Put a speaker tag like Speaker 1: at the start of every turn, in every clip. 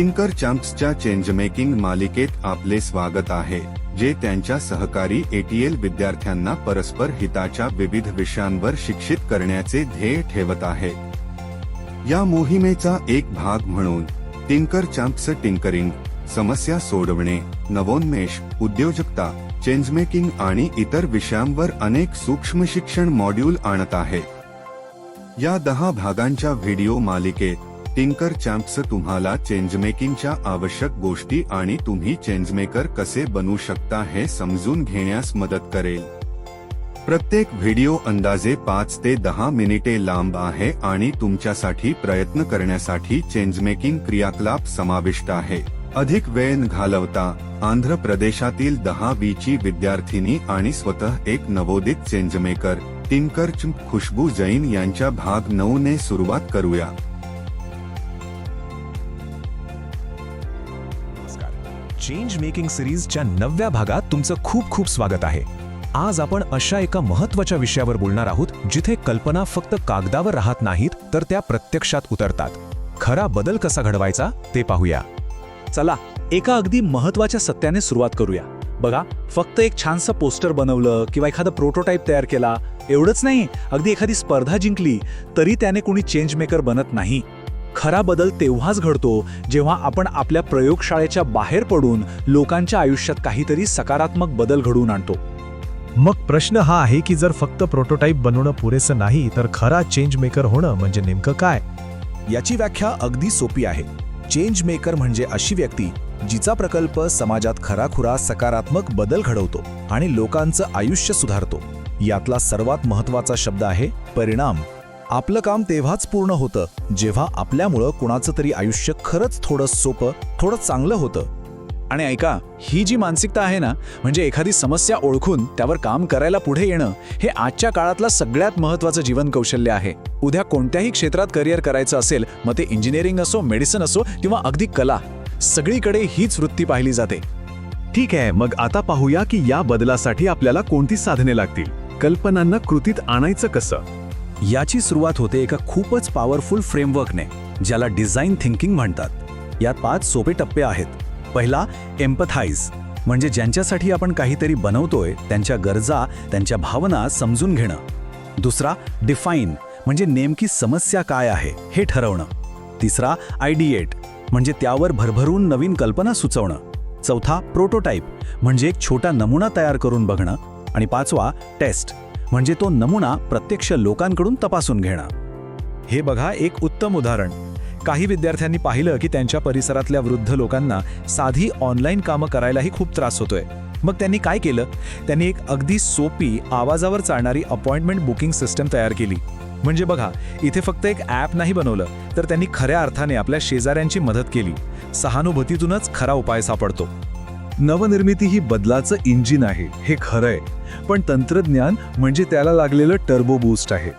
Speaker 1: Tinker चॅम्प्सच्या चेंजमेकिंग मालिकेत आपले स्वागत आहे, जे त्यांच्या सहकारी एटीएल विद्यार्थ्यांना परस्पर हिताच्या विविध विषयांवर शिक्षित करण्याचे ध्येय ठेवत आहे। या मोहिमेचा एक भाग म्हणून टिंकर चॅम्प्स टिंकरिंग, समस्या सोडवणे, नवोन्मेष, उद्योजकता, चेंजमेकिंग आणि इतर विषयांवर अनेक सूक्ष्म शिक्षण मॉड्यूल आणत आहे। या 10 भागांच्या व्हिडिओ मालिकेत टिंकर चॅम्प्स तुम्हाला चेंजमेकिंगच्या आवश्यक गोष्टी आणि तुम्ही चेंजमेकर कसे बनू शकता हे समजून घेण्यास मदत करेल। प्रत्येक व्हिडिओ अंदाजे 5 ते 10 मिनिटे लांब आहे आणि तुमच्यासाठी प्रयत्न करण्यासाठी चेंजमेकिंग क्रियाकलाप समाविष्ट आहे। अधिक वेळ न घालवता आंध्र प्रदेशातील 10वीची विद्यार्थिनी आणि स्वतः एक नवोदित changemaker tinker champ Khushboo Jain यांच्या भाग 9 ने सुरुवात करूया।
Speaker 2: चेंज मेकिंग सिरीजच्या 9व्या भागात तुमचं खूप खूप स्वागत आहे। आज आपण अशा एका महत्त्वाच्या विषयावर बोलणार आहोत जिथे कल्पना फक्त कागदावर राहत नाहीत तर त्या प्रत्यक्षात उतरतात। खरा बदल कसा घडवायचा ते पाहूया।
Speaker 3: चला एका अगदी महत्त्वाच्या सत्याने सुरुवात करूया। बघा, फक्त एक छानसं पोस्टर बनवलं किंवा एखादा प्रोटोटाइप तयार केला एवढंच नाही, अगदी एखादी स्पर्धा जिंकली तरी त्याने कोणी चेंज मेकर बनत नाही। खरा बदल तेव्हाच घडतो जेव्हा आपण आपल्या प्रयोगशाळेच्या बाहेर पडून लोकांच्या आयुष्यात काहीतरी सकारात्मक बदल घडवून आणतो।
Speaker 4: मग प्रश्न हा आहे की जर फक्त प्रोटोटाइप बनवणं पुरेसं नाही तर खरा चेंज मेकर होणं म्हणजे नेमकं काय?
Speaker 2: याची व्याख्या अगदी सोपी आहे। चेंज मेकर म्हणजे अशी व्यक्ती जिचा प्रकल्प समाजात खराखुरा सकारात्मक बदल घडवतो आणि लोकांचं आयुष्य सुधारतो। यातला सर्वात महत्त्वाचा शब्द आहे परिणाम। आपलं काम तेव्हाच पूर्ण होतं जेव्हा आपल्यामुळं कुणाचं तरी आयुष्य खरंच थोडं सोपं, थोडं चांगलं होतं।
Speaker 3: आणि ऐका, ही जी मानसिकता आहे ना, म्हणजे एखादी समस्या ओळखून त्यावर काम करायला पुढे येणं, हे आजच्या काळातलं सगळ्यात महत्त्वाचं जीवन कौशल्य आहे। उद्या कोणत्याही क्षेत्रात करिअर करायचं असेल, मग ते इंजिनिअरिंग असो, मेडिसिन असो किंवा अगदी कला, सगळीकडे हीच वृत्ती पाहिली जाते।
Speaker 5: ठीक आहे, मग आता पाहूया की या बदलासाठी आपल्याला कोणती साधने लागतील, कल्पनांना कृतीत आणायचं कसं।
Speaker 3: याची सुरुवात होते एका खूपच पॉवरफुल फ्रेमवर्कने, ज्याला डिझाईन थिंकिंग म्हणतात। यात 5 सोपे टप्पे आहेत। पहिला, एम्पथाइज, म्हणजे ज्यांच्यासाठी आपण काहीतरी बनवतोय त्यांच्या गरजा, त्यांच्या भावना समजून घेणं। दुसरा, डिफाईन, म्हणजे नेमकी समस्या काय आहे हे ठरवणं। तिसरा, आयडिएट, म्हणजे त्यावर भरभरून नवीन कल्पना सुचवणं। चौथा, प्रोटोटाइप, म्हणजे एक छोटा नमुना तयार करून बघणं। आणि 5वा, टेस्ट, म्हणजे तो नमुना प्रत्यक्ष लोकांकडून तपासून घेणं।
Speaker 4: हे बघा एक उत्तम उदाहरण। काही विद्यार्थ्यांनी पाहिलं की त्यांच्या परिसरातल्या वृद्ध लोकांना साधी ऑनलाईन कामं करायलाही खूप त्रास होतोय। मग त्यांनी काय केलं? त्यांनी एक अगदी सोपी आवाजावर चालणारी अपॉइंटमेंट बुकिंग सिस्टम तयार केली। म्हणजे बघा, इथे फक्त एक ॲप नाही बनवलं, तर त्यांनी खऱ्या अर्थाने आपल्या शेजाऱ्यांची मदत केली। सहानुभूतीतूनच खरा उपाय सापडतो।
Speaker 5: नवनिर्मिती ही बदलाचं इंजिन आहे, हे खरंय, पण तंत्रज्ञान म्हणजे त्याला लागलेलं टर्बो बूस्ट आहे।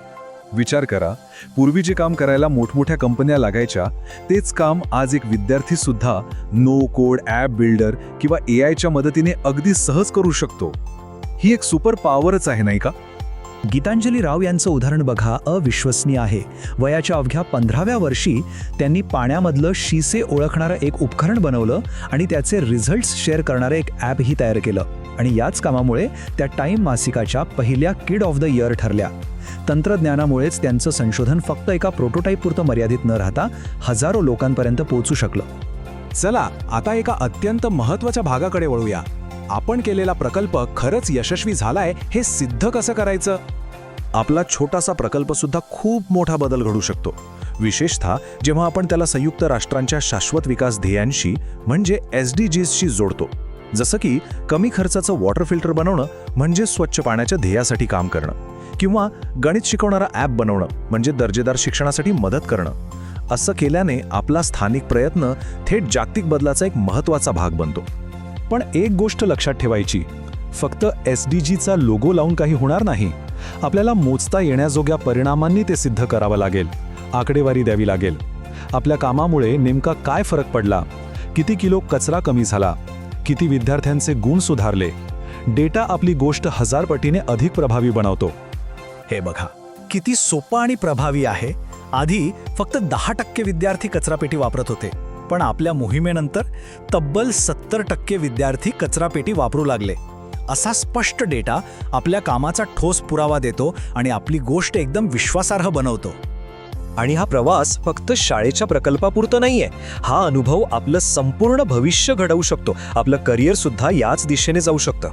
Speaker 5: विचार करा, पूर्वी जे काम करायला मोठमोठ्या कंपन्या लागायच्या, तेच काम आज एक विद्यार्थी सुद्धा नो कोड ॲप बिल्डर किंवा AI च्या मदतीने अगदी सहज करू शकतो। ही एक सुपर पॉवरच आहे, नाही का?
Speaker 6: गीतांजली राव यांचं उदाहरण बघा, अविश्वसनीय आहे। वयाच्या अवघ्या 15व्या वर्षी त्यांनी पाण्यामधलं शिसे ओळखणारं एक उपकरण बनवलं आणि त्याचे रिझल्ट्स शेअर करणारं एक ॲपही तयार केलं। आणि याच कामामुळे त्या टाइम मासिकाच्या पहिल्या किड ऑफ द इयर ठरल्या। तंत्रज्ञानामुळेच त्यांचं संशोधन फक्त एका प्रोटोटाइपपुरतं मर्यादित न राहता हजारो लोकांपर्यंत पोहोचू शकलं।
Speaker 2: चला आता एका अत्यंत महत्त्वाच्या भागाकडे वळूया। आपण केलेला प्रकल्प खरंच यशस्वी झालाय हे सिद्ध कसं करायचं? आपला छोटासा प्रकल्प सुद्धा खूप मोठा बदल घडू शकतो, विशेषतः जेव्हा आपण त्याला संयुक्त राष्ट्रांच्या शाश्वत विकास ध्येयांशी म्हणजे SDGsशी जोडतो। जसं की कमी खर्चाचं वॉटर फिल्टर बनवणं म्हणजे स्वच्छ पाण्याच्या ध्येयासाठी काम करणं, किंवा गणित शिकवणारा ॲप बनवणं म्हणजे दर्जेदार शिक्षणासाठी मदत करणं। असं केल्याने आपला स्थानिक प्रयत्न थेट जागतिक बदलाचा एक महत्त्वाचा भाग बनतो।
Speaker 4: पण एक गोष्ट लक्षात ठेवायची, फक्त SDGचा लोगो लावून काही होणार नाही। आपल्याला मोजता येण्याजोग्या परिणामांनी ते सिद्ध करावं लागेल, आकडेवारी द्यावी लागेल। आपल्या कामामुळे नेमका काय फरक पडला, किती किलो कचरा कमी झाला, किती विद्यार्थ्यांचे गुण सुधारले, डेटा आपली गोष्ट 1000 पटीने अधिक प्रभावी बनवतो।
Speaker 6: हे बघा, किती सोपं आणि प्रभावी आहे। आधी फक्त 10% विद्यार्थी कचरापेटी वापरत होते,
Speaker 3: पण आपल्या मोहिमेनंतर तब्बल 70% विद्यार्थी कचरापेटी वापरू लागले. असा स्पष्ट डेटा आपल्या कामाचा ठोस पुरावा देतो आणि आपली गोष्ट एकदम विश्वासार्ह बनवतो.
Speaker 7: आणि हा प्रवास फक्त शाळेच्या प्रकल्पापुरतं नाहीये. हा अनुभव आपलं संपूर्ण भविष्य घडवू शकतो. आपलं करिअर सुद्धा याच दिशेने जाऊ शकतं.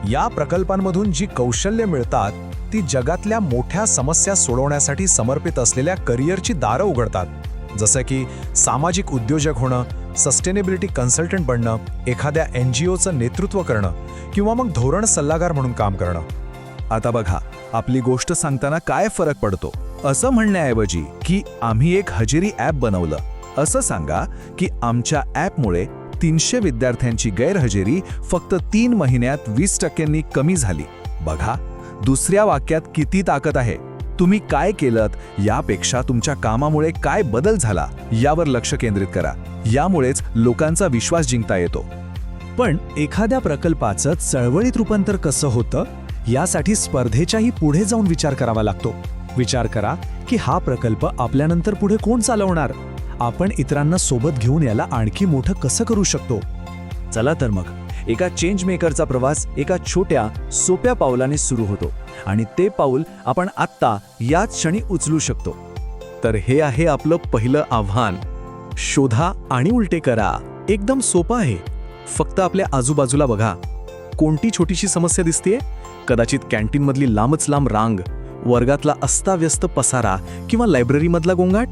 Speaker 2: या प्रकल्पांमधून जी कौशल्य मिळतात ती जगातल्या मोठ्या समस्या सोडवण्यासाठी समर्पित असलेल्या करिअरची दारं उघडतात. जसं की सामाजिक उद्योजक होणं, सस्टेनेबिलिटी कन्सल्टंट बनणं, एखाद्या NGOचं नेतृत्व करणं किंवा मग धोरण सल्लागार म्हणून काम करणं.
Speaker 5: आता बघा, आपली गोष्ट सांगताना काय फरक पडतो. असं म्हणण्याऐवजी की आम्ही एक हजेरी ॲप बनवलं, असं सांगा की आमच्या ॲपमुळे 300 विद्यार्थ्यांची गैरहजेरी फक्त 3 महिन्यात 20% कमी झाली. बघा, दुसऱ्या वाक्यात किती ताकद आहे. तुम्ही काय केलत यापेक्षा तुमच्या कामामुळे काय बदल झाला यावर लक्ष केंद्रित करा. यामुळेच लोकांचा विश्वास जिंकता येतो.
Speaker 6: पण एखाद्या प्रकल्पाचं चळवळीत रूपांतर कसं होतं यासाठी स्पर्धेच्याही पुढे जाऊन विचार करावा लागतो. विचार करा की हा प्रकल्प आपल्यानंतर पुढे कोण चालवणार. आपण इतरांना सोबत घेऊन याला आणखी मोठं कसं करू शकतो.
Speaker 3: चला तर मग, एका चेंज मेकरचा प्रवास एका छोट्या सोप्या पावलाने सुरू होतो आणि ते पाऊल आपण आत्ता याच क्षणी उचलू शकतो. तर हे आहे आपलं पहिलं आव्हान. शोधा आणि उलटे करा. एकदम सोपं आहे. फक्त आपल्या आजूबाजूला बघा. कोणती छोटीशी समस्या दिसतेय? कदाचित कॅन्टीनमधली लांबच लांब रांग, वर्गातला अस्ताव्यस्त पसारा किंवा लायब्ररीमधला गोंगाट.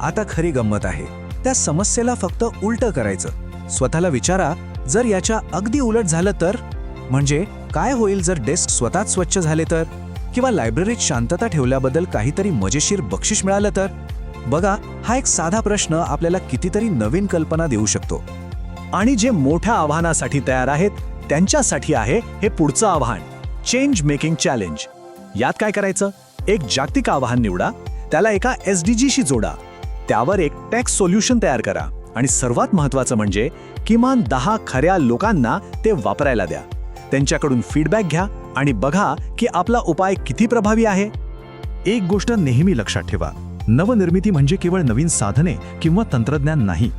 Speaker 3: आता खरी गंमत आहे, त्या समस्येला फक्त उलटं करायचं. स्वतःला विचारा, जर याच्या अगदी उलट झालं तर? म्हणजे काय होईल जर डेस्क स्वतःच स्वच्छ झाले तर? किंवा लायब्ररीत शांतता ठेवल्याबद्दल काहीतरी मजेशीर बक्षीस मिळालं तर? बघा, हा एक साधा प्रश्न आपल्याला कितीतरी नवीन कल्पना देऊ शकतो. आणि जे मोठ्या आव्हानासाठी तयार आहेत त्यांच्यासाठी आहे हे पुढचं आव्हान, चेंज मेकिंग चॅलेंज. यात काय करायचं? एक जागतिक आव्हान निवडा, त्याला एका SDGशी जोडा, त्यावर एक टेक्स्ट सोल्युशन तयार करा आणि सर्वात महत्त्वाचं म्हणजे किमान 10 खऱ्या लोकांना ते वापरायला द्या. त्यांच्याकडून फीडबॅक घ्या आणि बघा की आपला उपाय किती प्रभावी आहे.
Speaker 5: एक गोष्ट नेहमी लक्षात ठेवा, नवनिर्मिती म्हणजे केवळ नवीन साधने किंवा तंत्रज्ञान नाही,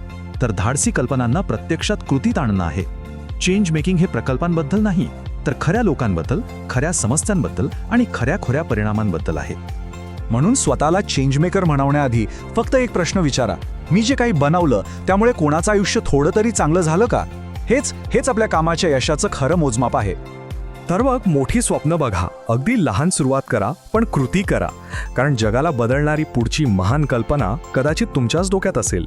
Speaker 5: तर धाडसी कल्पनांना प्रत्यक्षात कृतीत आणणं आहे. चेंज मेकिंग हे प्रकल्पांबद्दल नाही, तर खऱ्या लोकांबद्दल, खऱ्या समस्यांबद्दल आणि खऱ्या परिणामांबद्दल आहे.
Speaker 2: म्हणून स्वतःला चेंजमेकर म्हणवण्याआधी फक्त एक प्रश्न विचारा, मी जे काही बनवलं त्यामुळे कोणाचं आयुष्य थोडं तरी चांगलं झालं का? हेच आपल्या कामाच्या यशाचं खरं मोजमाप आहे.
Speaker 5: तर मग मोठी स्वप्न बघा, अगदी लहान सुरुवात करा, पण कृती करा. कारण जगाला बदलणारी पुढची महान कल्पना कदाचित तुमच्याच डोक्यात असेल.